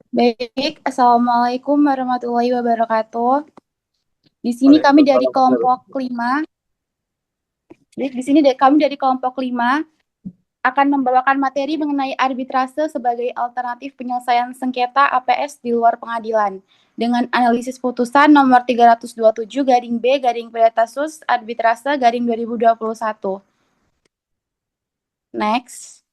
Baik, Assalamualaikum warahmatullahi wabarakatuh. Di sini kami dari Waalaikumsalam warahmatullahi kelompok 5. Kami dari kelompok 5 akan membawakan materi mengenai arbitrase sebagai alternatif penyelesaian sengketa APS di luar pengadilan dengan analisis putusan nomor 327 garing B garing Pidatasus Arbitrase garing 2021. Next.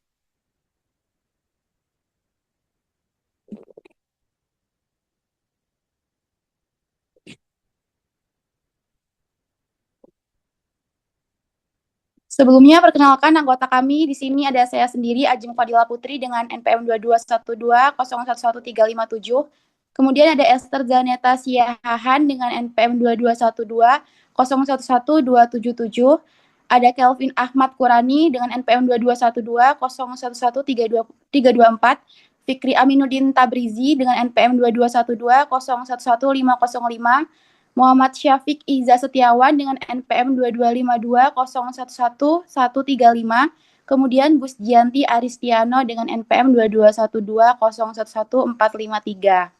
Sebelumnya, perkenalkan anggota kami. Di sini ada saya sendiri, Ajeng Fadila Putri dengan NPM 2212011357. Kemudian ada Esther Zaneta Siahaan dengan NPM 2212011277. Ada Kelvin Ahmad Kurani dengan NPM 2212011324. Fikri Aminuddin Tabrizi dengan NPM 2212011505. Muhammad Syafiq Iza Setiawan dengan NPM 2252011135. Kemudian Gus Gianti Aristiano dengan NPM 2212011453.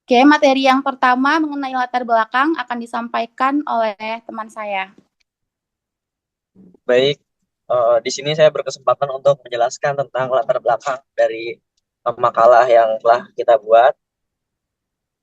Oke, materi yang pertama mengenai latar belakang akan disampaikan oleh teman saya. Baik, di sini saya berkesempatan untuk menjelaskan tentang latar belakang dari makalah yang telah kita buat.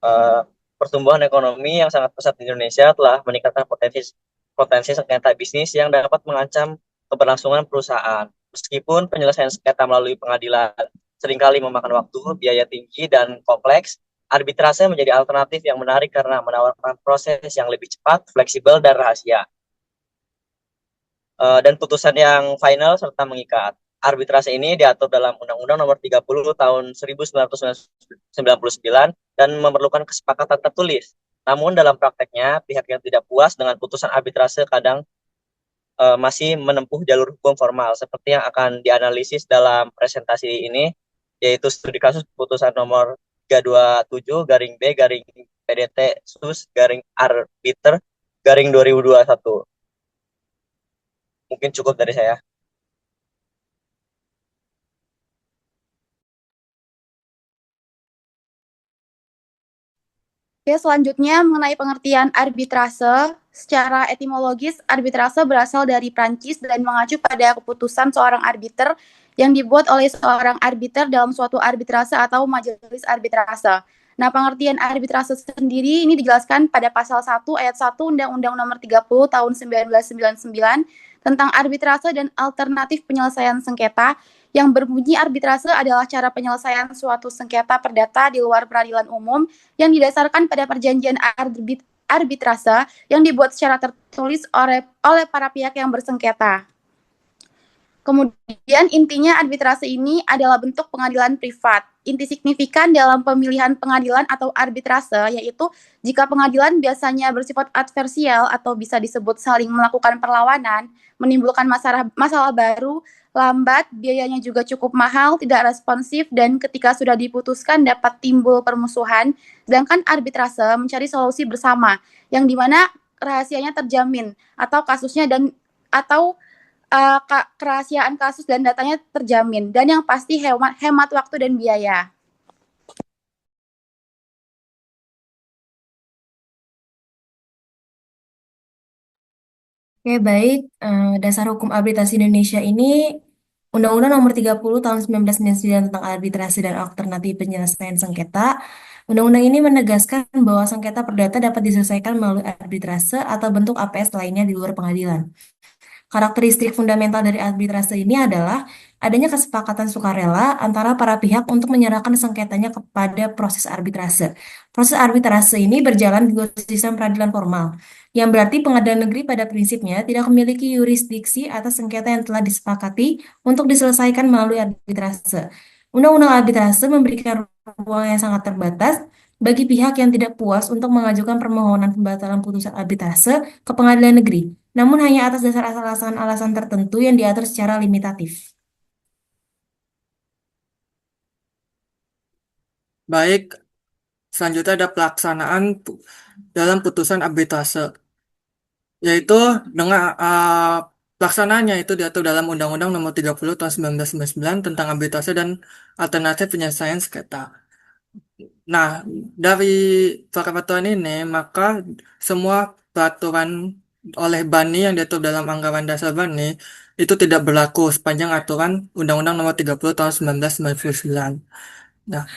Eh, Pertumbuhan ekonomi yang sangat pesat di Indonesia telah meningkatkan potensi potensi sengketa bisnis yang dapat mengancam keberlangsungan perusahaan. Meskipun penyelesaian sengketa melalui pengadilan seringkali memakan waktu, biaya tinggi, dan kompleks, arbitrase menjadi alternatif yang menarik karena menawarkan proses yang lebih cepat, fleksibel, dan rahasia. Dan putusan yang final serta mengikat. Arbitrase ini diatur dalam Undang-Undang Nomor 30 Tahun 1999 dan memerlukan kesepakatan tertulis. Namun dalam prakteknya, pihak yang tidak puas dengan putusan arbitrase kadang masih menempuh jalur hukum formal, seperti yang akan dianalisis dalam presentasi ini, yaitu studi kasus putusan nomor 327 garing B garing PDT sus garing arbiter garing 2021. Mungkin cukup dari saya. Oke, selanjutnya mengenai pengertian arbitrase. Secara etimologis, arbitrase berasal dari Prancis dan mengacu pada keputusan seorang arbiter yang dibuat oleh seorang arbiter dalam suatu arbitrase atau majelis arbitrase. Nah, pengertian arbitrase sendiri ini dijelaskan pada pasal 1 ayat 1 Undang-Undang Nomor 30 Tahun 1999 tentang arbitrase dan alternatif penyelesaian sengketa yang berbunyi arbitrase adalah cara penyelesaian suatu sengketa perdata di luar peradilan umum yang didasarkan pada perjanjian arbitrase yang dibuat secara tertulis oleh para pihak yang bersengketa. Kemudian intinya arbitrase ini adalah bentuk pengadilan privat. Inti signifikan dalam pemilihan pengadilan atau arbitrase yaitu jika pengadilan biasanya bersifat adversial atau bisa disebut saling melakukan perlawanan, menimbulkan masalah baru, lambat, biayanya juga cukup mahal, tidak responsif, dan ketika sudah diputuskan dapat timbul permusuhan, sedangkan arbitrase mencari solusi bersama, yang dimana rahasianya terjamin, atau kasusnya dan atau kerahasiaan kasus dan datanya terjamin. Dan yang pasti hemat waktu dan biaya. Oke, baik. Dasar hukum arbitrasi Indonesia ini Undang-Undang Nomor 30 Tahun 1999 tentang arbitrasi dan alternatif penyelesaian sengketa. Undang-undang ini menegaskan bahwa sengketa perdata dapat diselesaikan melalui arbitrase atau bentuk APS lainnya di luar pengadilan. Karakteristik fundamental dari arbitrase ini adalah adanya kesepakatan sukarela antara para pihak untuk menyerahkan sengketanya kepada proses arbitrase. Proses arbitrase ini berjalan di luar sistem peradilan formal, yang berarti pengadilan negeri pada prinsipnya tidak memiliki yurisdiksi atas sengketa yang telah disepakati untuk diselesaikan melalui arbitrase. Undang-undang arbitrase memberikan ruang yang sangat terbatas bagi pihak yang tidak puas untuk mengajukan permohonan pembatalan putusan arbitrase ke pengadilan negeri, namun hanya atas dasar alasan-alasan tertentu yang diatur secara limitatif. Baik, selanjutnya ada pelaksanaan dalam putusan arbitrase, yaitu dengan Pelaksanaannya itu diatur dalam Undang-Undang Nomor 30 Tahun 1999 tentang arbitrase dan alternatif penyelesaian sengketa. Nah, dari peraturan ini, maka semua peraturan oleh BANI yang diatur dalam anggaran dasar BANI itu tidak berlaku sepanjang aturan Undang-Undang Nomor 30 Tahun 1999. Nah,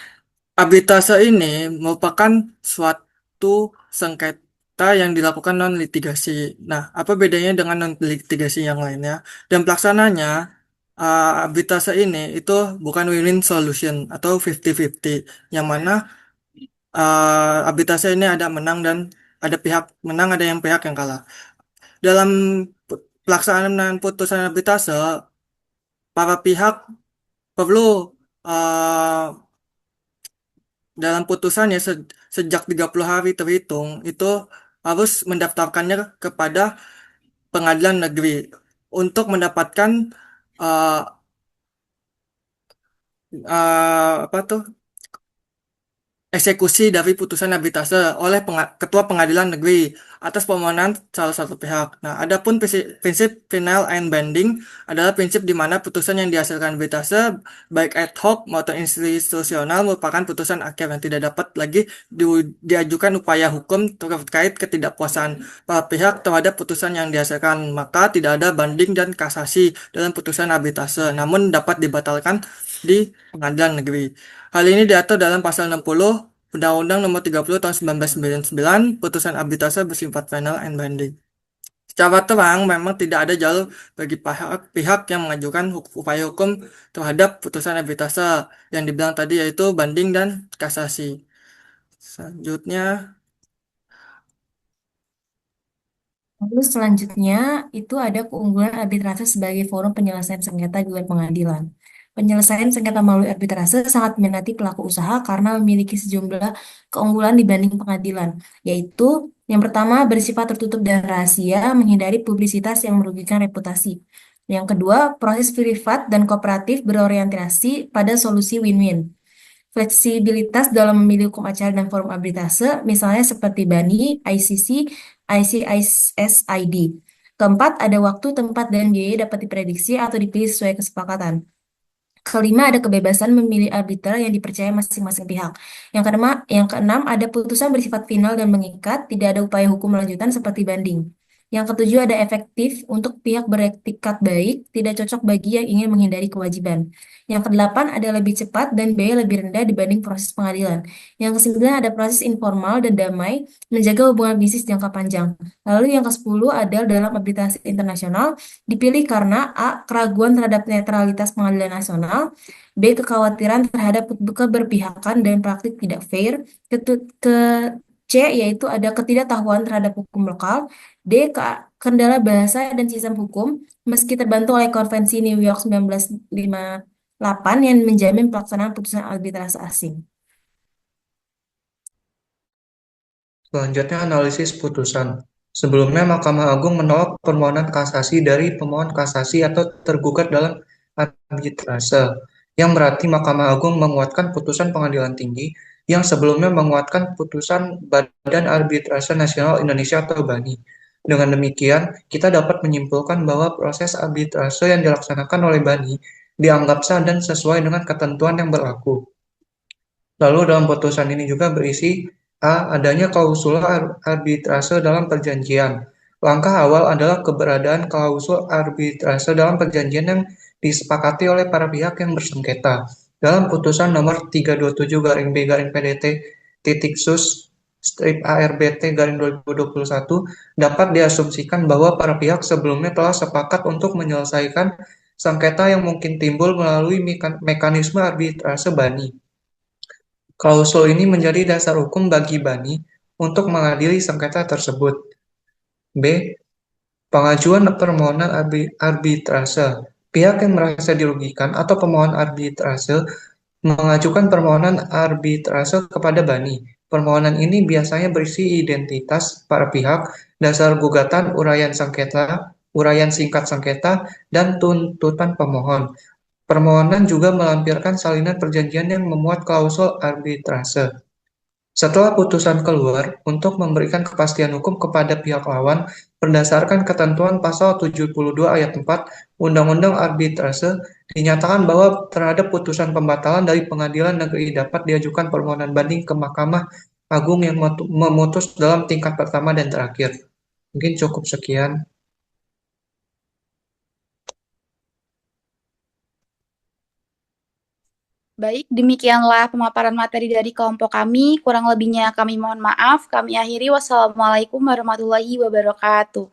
arbitrase ini merupakan suatu sengketa yang dilakukan non-litigasi. Nah, apa bedanya dengan non-litigasi yang lainnya? Dan pelaksananya, arbitrase ini itu bukan win-win solution atau 50-50, yang mana arbitrase ini ada menang dan ada pihak menang, ada yang pihak yang kalah. Dalam pelaksanaan putusan arbitrase, para pihak perlu uh, dalam putusannya sejak 30 hari terhitung itu harus mendaftarkannya kepada pengadilan negeri untuk mendapatkan uh, apa tuh eksekusi dari putusan arbitrase oleh Ketua Pengadilan Negeri atas permohonan salah satu pihak. Nah, adapun prinsip final and binding adalah prinsip di mana putusan yang dihasilkan arbitrase baik ad hoc maupun institusional merupakan putusan akhir yang tidak dapat lagi diajukan upaya hukum terkait ketidakpuasan para pihak terhadap putusan yang dihasilkan. Maka tidak ada banding dan kasasi dalam putusan arbitrase, namun dapat dibatalkan di pengadilan negeri. Hal ini diatur dalam pasal 60 Undang-Undang Nomor 30 Tahun 1999, putusan arbitrase bersifat final and binding. Secara terang, memang tidak ada jalur bagi pihak yang mengajukan upaya hukum terhadap putusan arbitrase yang dibilang tadi, yaitu banding dan kasasi. Selanjutnya, Lalu selanjutnya itu ada keunggulan arbitrase sebagai forum penyelesaian sengketa di luar pengadilan. Penyelesaian sengketa melalui arbitrase sangat diminati pelaku usaha karena memiliki sejumlah keunggulan dibanding pengadilan, yaitu yang pertama bersifat tertutup dan rahasia, menghindari publisitas yang merugikan reputasi. Yang kedua, proses privat dan kooperatif berorientasi pada solusi win-win. Fleksibilitas dalam memilih hukum acara dan forum arbitrase, misalnya seperti BANI, ICC, ICISID. Keempat, ada waktu, tempat, dan biaya dapat diprediksi atau dipilih sesuai kesepakatan. Kelima, ada kebebasan memilih arbiter yang dipercaya masing-masing pihak. Yang keenam, ada putusan bersifat final dan mengikat, tidak ada upaya hukum lanjutan seperti banding. Yang ketujuh, ada efektif untuk pihak beretikat baik, tidak cocok bagi yang ingin menghindari kewajiban. Yang kedelapan, ada lebih cepat dan biaya lebih rendah dibanding proses pengadilan. Yang kesembilan, ada proses informal dan damai, menjaga hubungan bisnis jangka panjang. Lalu yang kesepuluh, adalah dalam arbitrase internasional, dipilih karena A. Keraguan terhadap netralitas pengadilan nasional, B. Kekhawatiran terhadap keberpihakan dan praktik tidak fair, C. Yaitu ada ketidaktahuan terhadap hukum lokal, D. Kendala bahasa dan sistem hukum, meski terbantu oleh Konvensi New York 1958 yang menjamin pelaksanaan putusan arbitrase asing. Selanjutnya analisis putusan. Sebelumnya Mahkamah Agung menolak permohonan kasasi dari pemohon kasasi atau tergugat dalam arbitrase, yang berarti Mahkamah Agung menguatkan putusan Pengadilan Tinggi yang sebelumnya menguatkan putusan Badan Arbitrase Nasional Indonesia atau BANI. Dengan demikian, kita dapat menyimpulkan bahwa proses arbitrase yang dilaksanakan oleh BANI dianggap sah dan sesuai dengan ketentuan yang berlaku. Lalu dalam putusan ini juga berisi A. Adanya klausul arbitrase dalam perjanjian. Langkah awal adalah keberadaan klausul arbitrase dalam perjanjian yang disepakati oleh para pihak yang bersengketa. Dalam putusan nomor 327-B-PDT titik sus strip ARBT garing 2021 dapat diasumsikan bahwa para pihak sebelumnya telah sepakat untuk menyelesaikan sengketa yang mungkin timbul melalui mekanisme arbitrase BANI. Klausul ini menjadi dasar hukum bagi BANI untuk mengadili sengketa tersebut. B. Pengajuan permohonan arbitrase. Pihak yang merasa dirugikan atau pemohon arbitrase mengajukan permohonan arbitrase kepada BANI. Permohonan ini biasanya berisi identitas para pihak, dasar gugatan, uraian sengketa, uraian singkat sengketa, dan tuntutan pemohon. Permohonan juga melampirkan salinan perjanjian yang memuat klausul arbitrase. Setelah putusan keluar, untuk memberikan kepastian hukum kepada pihak lawan, berdasarkan ketentuan pasal 72 ayat 4 Undang-Undang Arbitrase, dinyatakan bahwa terhadap putusan pembatalan dari pengadilan negeri dapat diajukan permohonan banding ke Mahkamah Agung yang memutus dalam tingkat pertama dan terakhir. Mungkin cukup sekian. Baik, demikianlah pemaparan materi dari kelompok kami. Kurang lebihnya kami mohon maaf. Kami akhiri. Wassalamualaikum warahmatullahi wabarakatuh.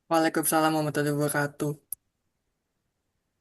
Waalaikumsalam warahmatullahi wabarakatuh.